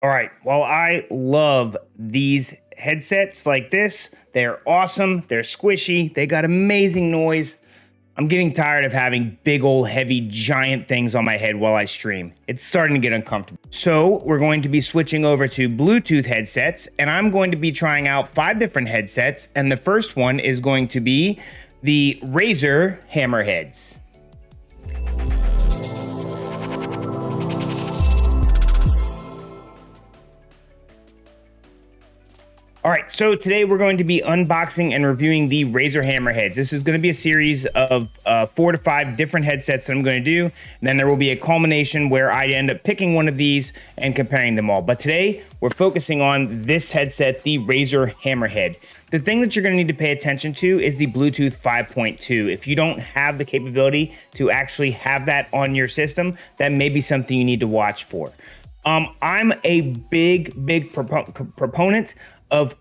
All right, well, I love these headsets like this. They're awesome, they're squishy, they got amazing noise. I'm getting tired of having big old heavy giant things on my head while I stream. It's starting to get uncomfortable. So we're going to be switching over to Bluetooth headsets, and I'm going to be trying out 5 different headsets, and the first one is going to be the Razer Hammerheads. All right, so today we're going to be unboxing and reviewing the Razer Hammerheads. This is going to be a series of 4 to 5 different headsets that I'm going to do. And then there will be a culmination where I end up picking one of these and comparing them all. But today we're focusing on this headset, the Razer Hammerhead. The thing that you're going to need to pay attention to is the Bluetooth 5.2. If you don't have the capability to actually have that on your system, that may be something you need to watch for. I'm a big proponent of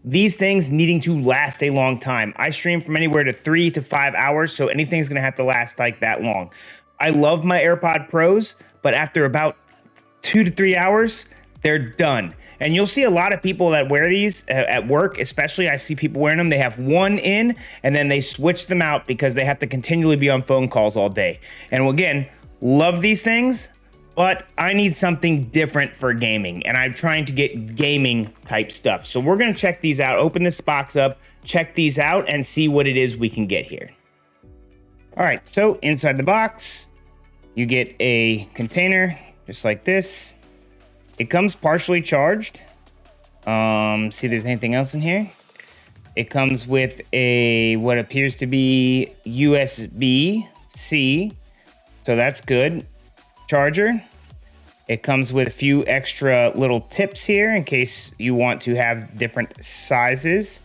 these things needing to last a long time. I stream from anywhere to 3 to 5 hours, so anything's gonna have to last like that long. I love my AirPod Pros, but after about 2 to 3 hours, they're done. And you'll see a lot of people that wear these at work, especially I see people wearing them. They have one in and then they switch them out because they have to continually be on phone calls all day. And again, love these things, but I need something different for gaming, and I'm trying to get gaming type stuff. So we're gonna check these out, open this box up, check these out, and see what it is we can get here. All right, so inside the box, you get a container, just like this. It comes partially charged. See if there's anything else in here. It comes with a, what appears to be USB-C, so that's good. Charger. It comes with a few extra little tips here in case you want to have different sizes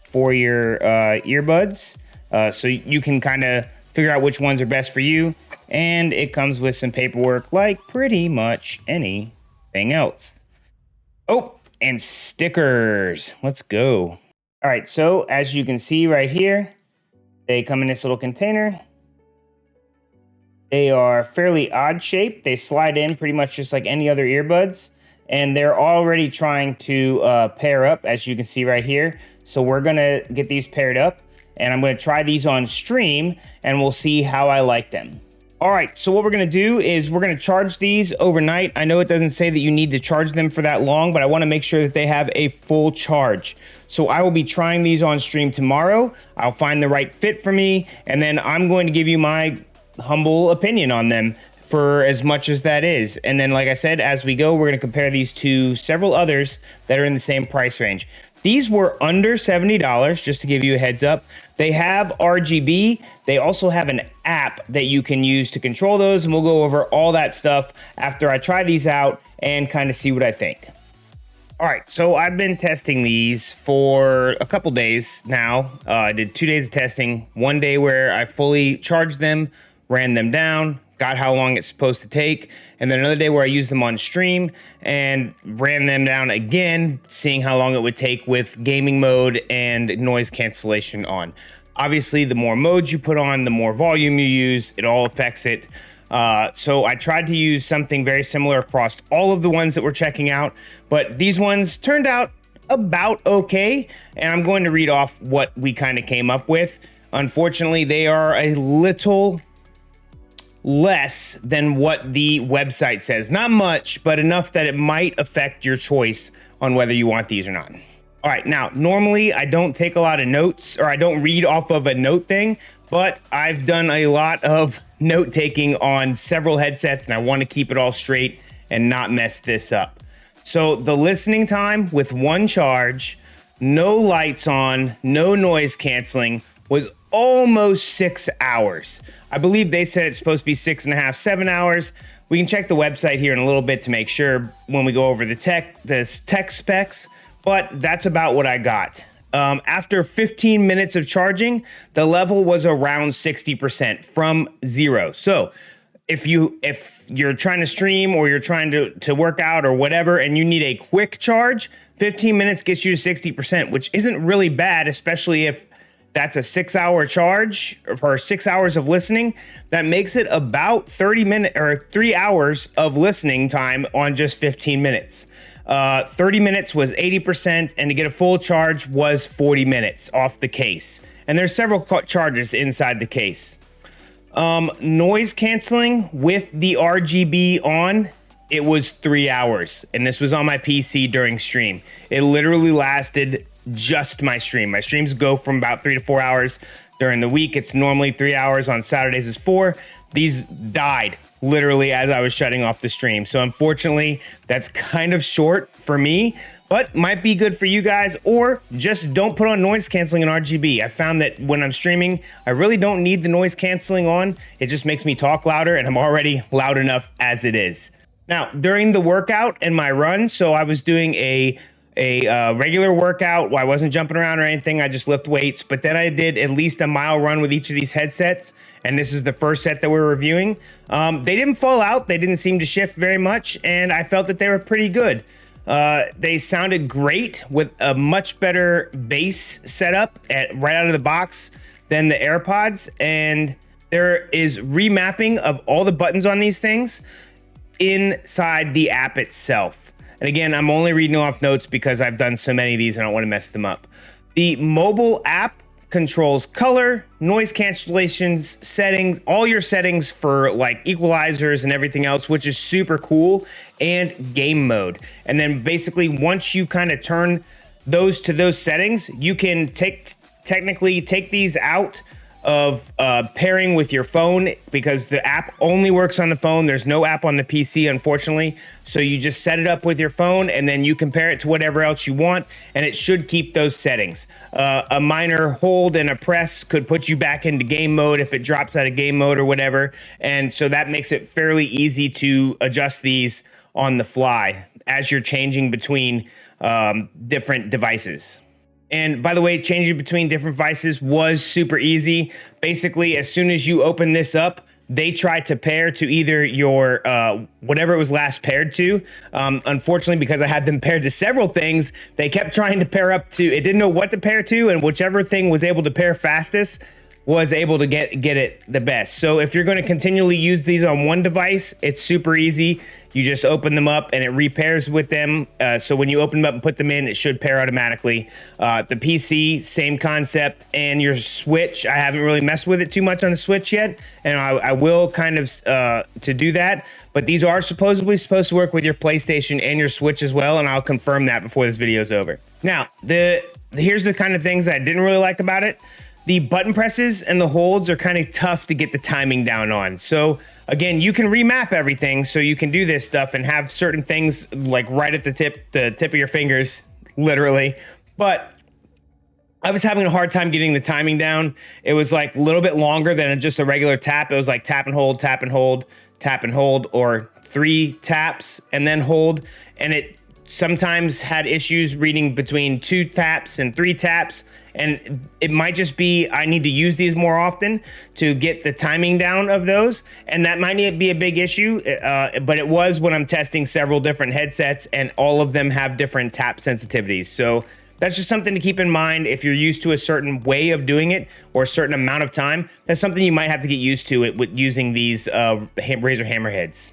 for your earbuds, so you can kind of figure out which ones are best for you. And it comes with some paperwork like pretty much anything else. Oh, and stickers. Let's go. All right, so as you can see right here, they come in this little container. They are fairly odd shaped. They slide in pretty much just like any other earbuds. And they're already trying to pair up, as you can see right here. So we're gonna get these paired up, and I'm gonna try these on stream, and we'll see how I like them. All right, so what we're gonna do is we're gonna charge these overnight. I know it doesn't say that you need to charge them for that long, but I wanna make sure that they have a full charge. So I will be trying these on stream tomorrow. I'll find the right fit for me, and then I'm going to give you my humble opinion on them for as much as that is. And then, like I said, as we go, we're going to compare these to several others that are in the same price range. These were under $70, just to give you a heads up. They have RGB. They also have an app that you can use to control those, and we'll go over all that stuff after I try these out and kind of see what I think. All right, so I've been testing these for a couple days now. I did 2 days of testing, 1 day where I fully charged them, ran them down, got how long it's supposed to take, and then another day where I used them on stream and ran them down again, seeing how long it would take with gaming mode and noise cancellation on. Obviously, the more modes you put on, the more volume you use, it all affects it. So I tried to use something very similar across all of the ones that we're checking out, but these ones turned out about okay, and I'm going to read off what we kind of came up with. Unfortunately, they are a little less than what the website says. Not much, but enough that it might affect your choice on whether you want these or not. All right, now, normally I don't take a lot of notes, or I don't read off of a note thing, but I've done a lot of note taking on several headsets, and I want to keep it all straight and not mess this up. So the listening time with one charge, no lights on, no noise canceling, was almost 6 hours. I believe they said it's supposed to be 6.5, 7 hours. We can check the website here in a little bit to make sure when we go over the tech specs, but that's about what I got. After 15 minutes of charging, the level was around 60% from 0. So if you're trying to stream or you're trying to work out or whatever, and you need a quick charge, 15 minutes gets you to 60%, which isn't really bad, especially if that's a 6-hour charge for 6 hours of listening. That makes it about 30 minutes or 3 hours of listening time on just 15 minutes. 30 minutes was 80%, and to get a full charge was 40 minutes off the case. And there's several chargers inside the case. Noise canceling with the RGB on, it was 3 hours, and this was on my PC during stream. It literally lasted just my stream. My streams go from about 3 to 4 hours during the week. It's normally 3 hours. On Saturdays is 4. These died literally as I was shutting off the stream. So unfortunately, that's kind of short for me, but might be good for you guys, or just don't put on noise canceling and RGB. I found that when I'm streaming, I really don't need the noise canceling on. It just makes me talk louder, and I'm already loud enough as it is. Now, during the workout and my run, so I was doing a regular workout where I wasn't jumping around or anything. I just lift weights, but then I did at least a mile run with each of these headsets. And this is the first set that we're reviewing. They didn't fall out. They didn't seem to shift very much. And I felt that they were pretty good. They sounded great with a much better bass setup right out of the box than the AirPods. And there is remapping of all the buttons on these things inside the app itself. And again, I'm only reading off notes because I've done so many of these and I don't want to mess them up. The mobile app controls color, noise cancellations, settings, all your settings for like equalizers and everything else, which is super cool, and game mode. And then basically once you kind of turn those to those settings, you can technically take these out of pairing with your phone, because the app only works on the phone. There's no app on the PC, unfortunately. So you just set it up with your phone and then you compare it to whatever else you want, and it should keep those settings. A minor hold and a press could put you back into game mode if it drops out of game mode or whatever. And so that makes it fairly easy to adjust these on the fly as you're changing between different devices. And by the way, changing between different devices was super easy. Basically, as soon as you open this up, they try to pair to either your whatever it was last paired to. Unfortunately, because I had them paired to several things, they kept trying to pair up to, it didn't know what to pair to, and whichever thing was able to pair fastest was able to get it the best. So if you're going to continually use these on one device, it's super easy. You just open them up and it repairs with them. So when you open them up and put them in, it should pair automatically. The PC, same concept. And your Switch, I haven't really messed with it too much on the Switch yet, and I will kind of to do that. But these are supposed to work with your PlayStation and your Switch as well, and I'll confirm that before this video is over. Now, here's the kind of things that I didn't really like about it. The button presses and the holds are kind of tough to get the timing down on. So again, you can remap everything, so you can do this stuff and have certain things like right at the tip of your fingers, literally. But I was having a hard time getting the timing down. It was like a little bit longer than just a regular tap. It was like tap and hold, tap and hold, tap and hold, or 3 taps and then hold. And it sometimes had issues reading between 2 taps and 3 taps. And it might just be I need to use these more often to get the timing down of those. And that might be a big issue, but it was when I'm testing several different headsets, and all of them have different tap sensitivities. So that's just something to keep in mind. If you're used to a certain way of doing it or a certain amount of time, that's something you might have to get used to with using these Razer Hammerheads.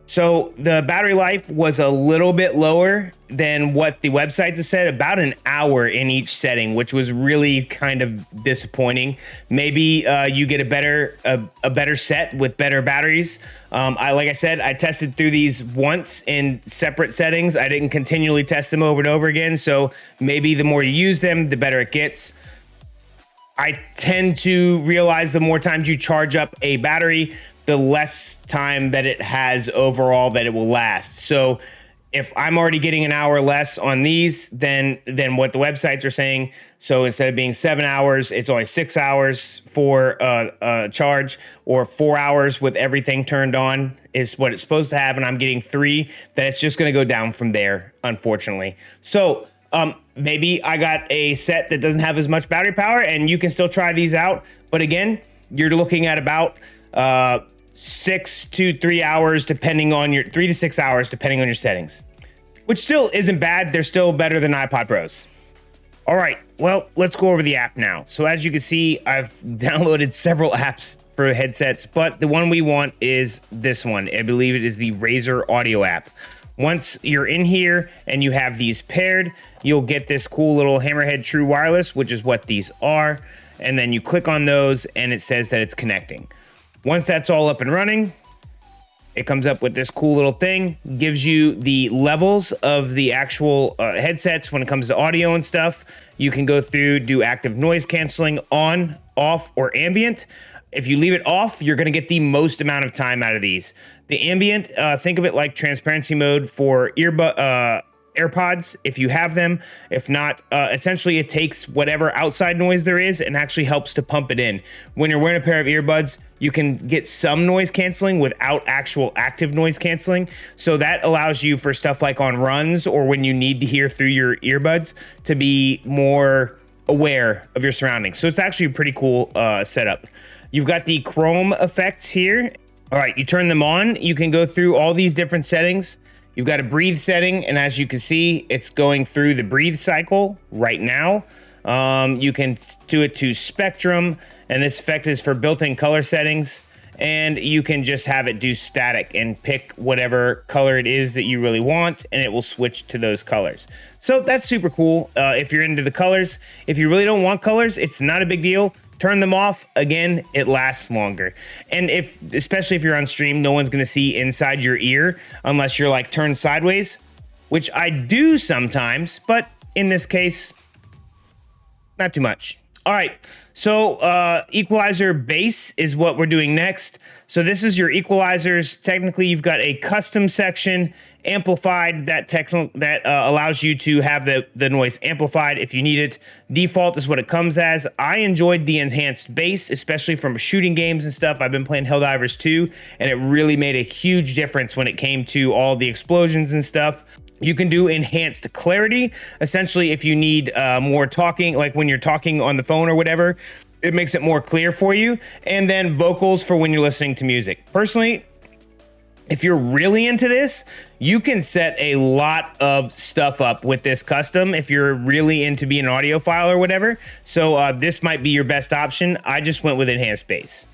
So the battery life was a little bit lower than what the websites have said, about an hour in each setting, which was really kind of disappointing. Maybe you get a better set with better batteries. Like I said, I tested through these once in separate settings. I didn't continually test them over and over again. So maybe the more you use them, the better it gets. I tend to realize the more times you charge up a battery, the less time that it has overall that it will last. So if I'm already getting an hour less on these than what the websites are saying, so instead of being 7 hours, it's only 6 hours for a charge, or 4 hours with everything turned on is what it's supposed to have, and I'm getting 3, then it's just gonna go down from there, unfortunately. So maybe I got a set that doesn't have as much battery power, and you can still try these out. But again, you're looking at about 6 to 3 hours, depending on your 3 to 6 hours, depending on your settings, which still isn't bad. They're still better than iPod Pros. All right, well, let's go over the app now. So as you can see, I've downloaded several apps for headsets, but the one we want is this one. I believe it is the Razer Audio app. Once you're in here and you have these paired, you'll get this cool little Hammerhead True Wireless, which is what these are. And then you click on those and it says that it's connecting. Once that's all up and running, it comes up with this cool little thing, gives you the levels of the actual headsets when it comes to audio and stuff. You can go through, do active noise canceling, on, off, or ambient. If you leave it off, you're gonna get the most amount of time out of these. The ambient, think of it like transparency mode for AirPods, if you have them. If not, essentially it takes whatever outside noise there is and actually helps to pump it in. When you're wearing a pair of earbuds, you can get some noise canceling without actual active noise canceling. So that allows you for stuff like on runs or when you need to hear through your earbuds to be more aware of your surroundings. So it's actually a pretty cool setup. You've got the chrome effects here. All right, you turn them on. You can go through all these different settings. You've got a breathe setting, and as you can see, it's going through the breathe cycle right now. You can do it to spectrum, and this effect is for built-in color settings, and you can just have it do static and pick whatever color it is that you really want, and it will switch to those colors. So that's super cool if you're into the colors. If you really don't want colors, it's not a big deal. Turn them off. Again, it lasts longer. And especially if you're on stream, no one's gonna see inside your ear unless you're like turned sideways, which I do sometimes, but in this case, not too much. All right, so equalizer bass is what we're doing next. So this is your equalizers. Technically, you've got a custom section, amplified, that allows you to have the noise amplified if you need it. Default is what it comes as. I enjoyed the enhanced bass, especially from shooting games and stuff. I've been playing Helldivers 2, and it really made a huge difference when it came to all the explosions and stuff. You can do enhanced clarity. Essentially, if you need more talking, like when you're talking on the phone or whatever, it makes it more clear for you. And then vocals for when you're listening to music. Personally, if you're really into this, you can set a lot of stuff up with this custom if you're really into being an audiophile or whatever. So this might be your best option. I just went with enhanced bass.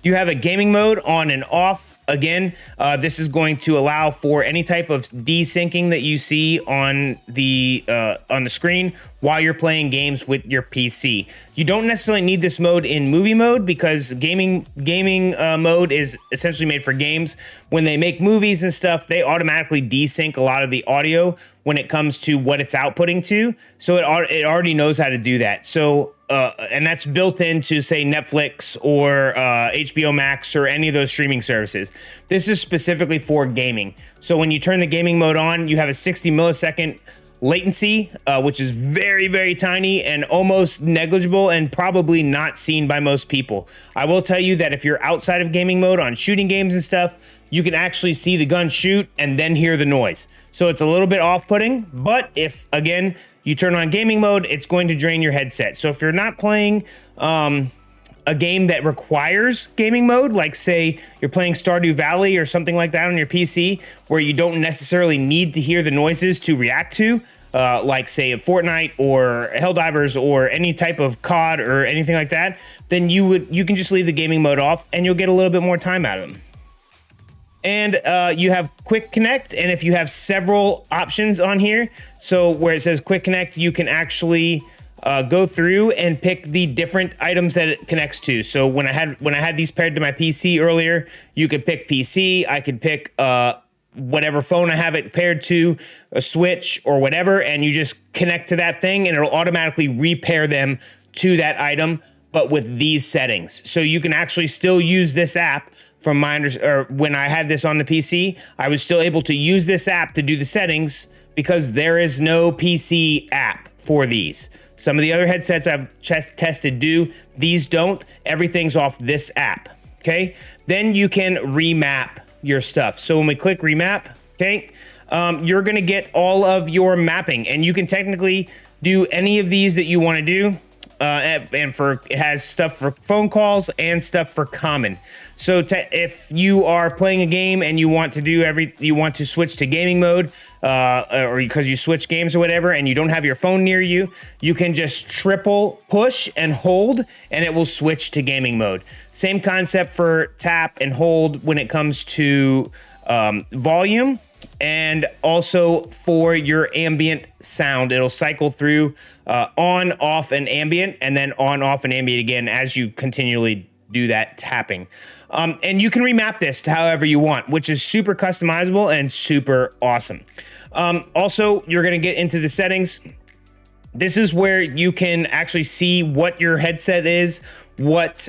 You have a gaming mode on and off. Again, this is going to allow for any type of desyncing that you see on the screen while you're playing games with your PC. You don't necessarily need this mode in movie mode because gaming mode is essentially made for games. When they make movies and stuff, they automatically desync a lot of the audio when it comes to what it's outputting to. So it already knows how to do that. So and that's built into, say, Netflix or HBO Max or any of those streaming services. This is specifically for gaming. So when you turn the gaming mode on, you have a 60 millisecond latency, which is very, very tiny and almost negligible and probably not seen by most people. I will tell you that if you're outside of gaming mode on shooting games and stuff, you can actually see the gun shoot and then hear the noise. So it's a little bit off-putting, but if, again, you turn on gaming mode, it's going to drain your headset. So if you're not playing a game that requires gaming mode, like say you're playing Stardew Valley or something like that on your PC, where you don't necessarily need to hear the noises to react to, like say a Fortnite or Helldivers or any type of COD or anything like that, then you can just leave the gaming mode off and you'll get a little bit more time out of them. And you have quick connect, and if you have several options on here, so where it says quick connect, you can actually go through and pick the different items that it connects to. So when I had these paired to my PC earlier, you could pick PC. I could pick whatever phone I have it paired to, a Switch or whatever, and you just connect to that thing, and it'll automatically repair them to that item, but with these settings. So you can actually still use this app. From my when I had this on the PC, I was still able to use this app to do the settings because there is no PC app for these. Some of the other headsets I've tested do, these don't. Everything's off this app, okay? Then you can remap your stuff. So when we click remap, okay, you're gonna get all of your mapping, and you can technically do any of these that you wanna do. And it has stuff for phone calls and stuff for common. So if you are playing a game and you want to switch to gaming mode, or because you switch games or whatever, and you don't have your phone near you, you can just triple push and hold, and it will switch to gaming mode. Same concept for tap and hold when it comes to volume. and also for your ambient sound. It'll cycle through on, off, and ambient, and then on, off, and ambient again as you continually do that tapping. And you can remap this to however you want, which is super customizable and super awesome. Also, you're gonna get into the settings. This is where you can actually see what your headset is, what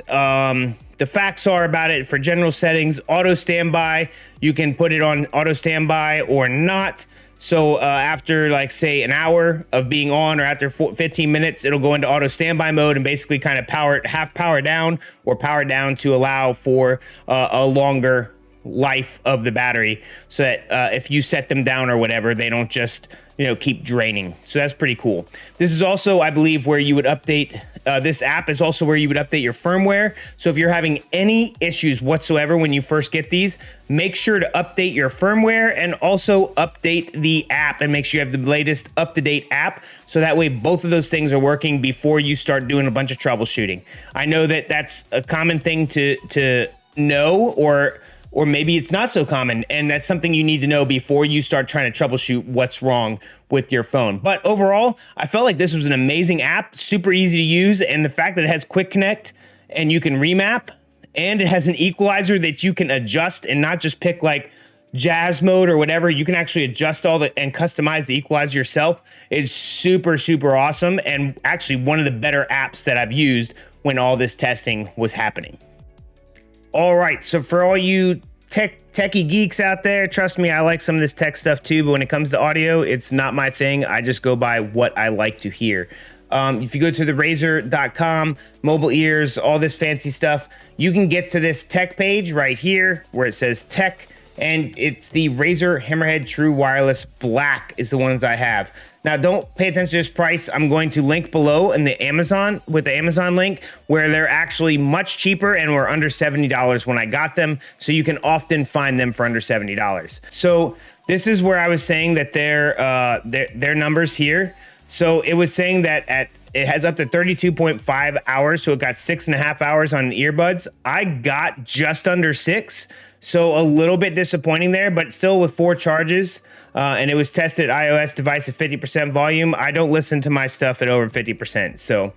the facts are about it for general settings. Auto standby, you can put it on auto standby or not. So after, like, say an hour of being on, or after 15 minutes, it'll go into auto standby mode and basically kind of half power down or power down to allow for a longer life of the battery, so that if you set them down or whatever, they don't just, you know, keep draining. So that's pretty cool. This is also, I believe, where you would update, this app is also where you would update your firmware. So if you're having any issues whatsoever when you first get these, make sure to update your firmware and also update the app, and make sure you have the latest up-to-date app, so that way both of those things are working before you start doing a bunch of troubleshooting. I know that that's a common thing to know, or maybe it's not so common, and that's something you need to know before you start trying to troubleshoot what's wrong with your phone. But overall, I felt like this was an amazing app, super easy to use, and the fact that it has quick connect and you can remap, and it has an equalizer that you can adjust and not just pick like jazz mode or whatever. You can actually adjust all and customize the equalizer yourself, is super, super awesome, and actually one of the better apps that I've used when all this testing was happening. All right, so for all you techie geeks out there, trust me, I like some of this tech stuff too, but when it comes to audio, it's not my thing. I just go by what I like to hear. If you go to the Razer.com, mobile ears, all this fancy stuff, you can get to this tech page right here where it says tech, and it's the Razer Hammerhead True Wireless Black is the ones I have. Now, don't pay attention to this price. I'm going to link below in the Amazon, with the Amazon link, where they're actually much cheaper and were under $70 when I got them. So you can often find them for under $70. So this is where I was saying that their numbers here. So it was saying that it has up to 32.5 hours. So it got 6.5 hours on the earbuds. I got just under 6. So a little bit disappointing there, but still with 4 charges. And it was tested at iOS device at 50% volume. I don't listen to my stuff at over 50%. So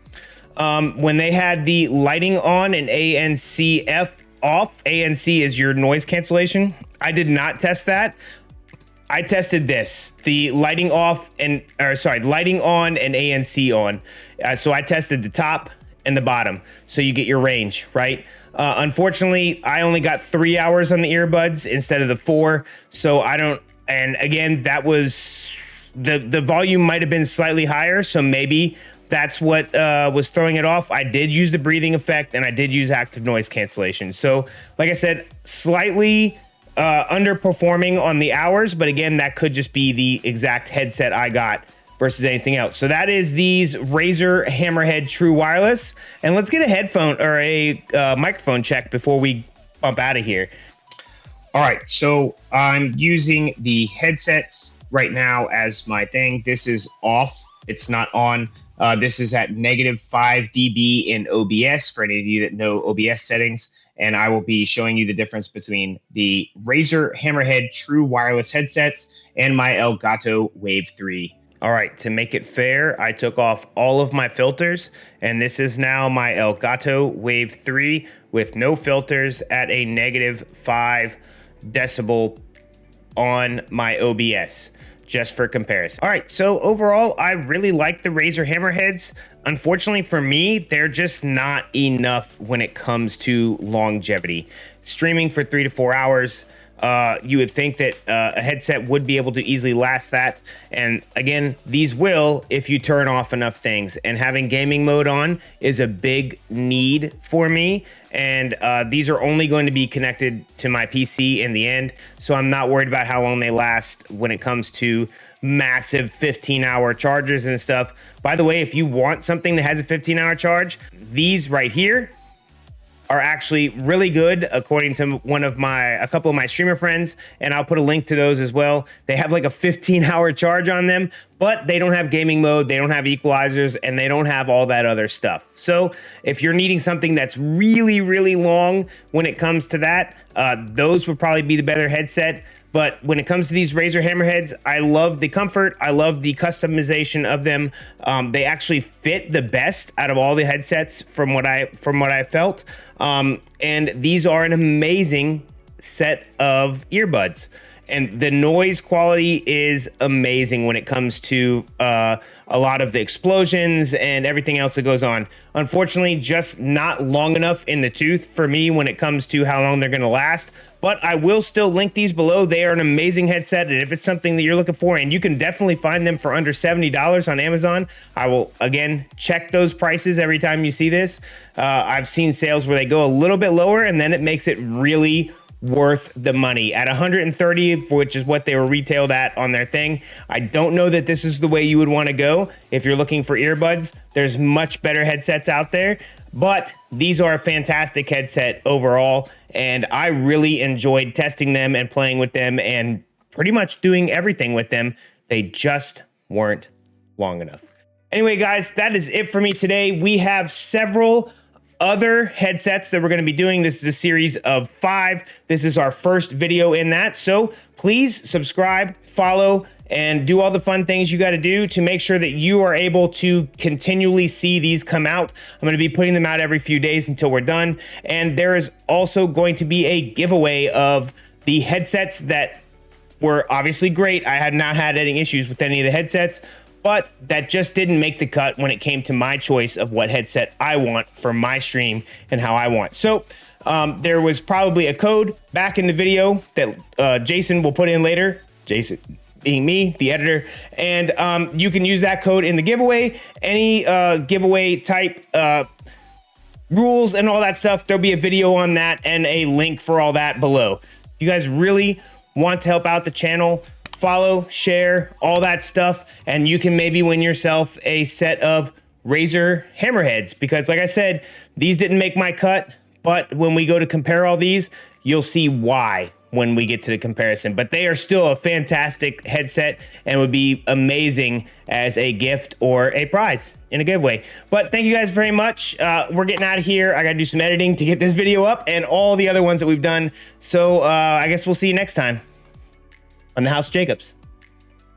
when they had the lighting on and ANCF off, ANC is your noise cancellation. I did not test that. I tested this, the lighting off and, lighting on and ANC on. So I tested the top and the bottom, so you get your range, right? Unfortunately, I only got 3 hours on the earbuds instead of the 4. So I don't, and again, that was, the volume might have been slightly higher. So maybe that's what was throwing it off. I did use the breathing effect, and I did use active noise cancellation. So like I said, slightly underperforming on the hours, but again, that could just be the exact headset I got versus anything else. So that is these Razer Hammerhead True Wireless. And let's get a headphone or a microphone check before we bump out of here. All right, so I'm using the headsets right now as my thing. This is off, it's not on. This is at -5 dB in OBS for any of you that know OBS settings. And I will be showing you the difference between the Razer Hammerhead True Wireless headsets and my Elgato Wave 3. All right, to make it fair, I took off all of my filters, and this is now my Elgato Wave 3 with no filters at a -5 decibel on my OBS, just for comparison. All right, so overall, I really like the Razer Hammerheads. Unfortunately for me, they're just not enough when it comes to longevity. Streaming for 3 to 4 hours, you would think that a headset would be able to easily last that. And again, these will if you turn off enough things. And having gaming mode on is a big need for me. And these are only going to be connected to my PC in the end. So I'm not worried about how long they last when it comes to massive 15-hour chargers and stuff. By the way, if you want something that has a 15-hour charge, these right here are actually really good, according to a couple of my streamer friends, and I'll put a link to those as well. They have like a 15-hour charge on them, but they don't have gaming mode, they don't have equalizers, and they don't have all that other stuff. So if you're needing something that's really, really long when it comes to that, those would probably be the better headset. But when it comes to these Razer Hammerheads, I love the comfort. I love the customization of them. They actually fit the best out of all the headsets from what I felt. And these are an amazing set of earbuds. And the noise quality is amazing when it comes to a lot of the explosions and everything else that goes on. Unfortunately, just not long enough in the tooth for me when it comes to how long they're going to last. But I will still link these below. They are an amazing headset. And if it's something that you're looking for, and you can definitely find them for under $70 on Amazon, I will, again, check those prices every time you see this. I've seen sales where they go a little bit lower, and then it makes it really worth the money at 130, which is what they were retailed at on their thing. I don't know that this is the way you would want to go if you're looking for earbuds. There's much better headsets out there, but these are a fantastic headset overall, and I really enjoyed testing them and playing with them and pretty much doing everything with them. They just weren't long enough. Anyway, guys, that is it for me today. We have several other headsets that we're going to be doing. This is a series of 5. This is our first video in that. So please subscribe, follow, and do all the fun things you got to do to make sure that you are able to continually see these come out. I'm going to be putting them out every few days until we're done. And there is also going to be a giveaway of the headsets that were obviously great. I had not had any issues with any of the headsets, but that just didn't make the cut when it came to my choice of what headset I want for my stream and how I want. So there was probably a code back in the video that Jason will put in later. Jason being me, the editor. And you can use that code in the giveaway. Any giveaway type rules and all that stuff, there'll be a video on that and a link for all that below. If you guys really want to help out the channel, follow, share, all that stuff, and you can maybe win yourself a set of Razer Hammerheads, because like I said, these didn't make my cut, but when we go to compare all these, you'll see why when we get to the comparison. But they are still a fantastic headset and would be amazing as a gift or a prize in a giveaway. But thank you guys very much. We're getting out of here. I gotta do some editing to get this video up and all the other ones that we've done. So I guess we'll see you next time on the House Jacobs.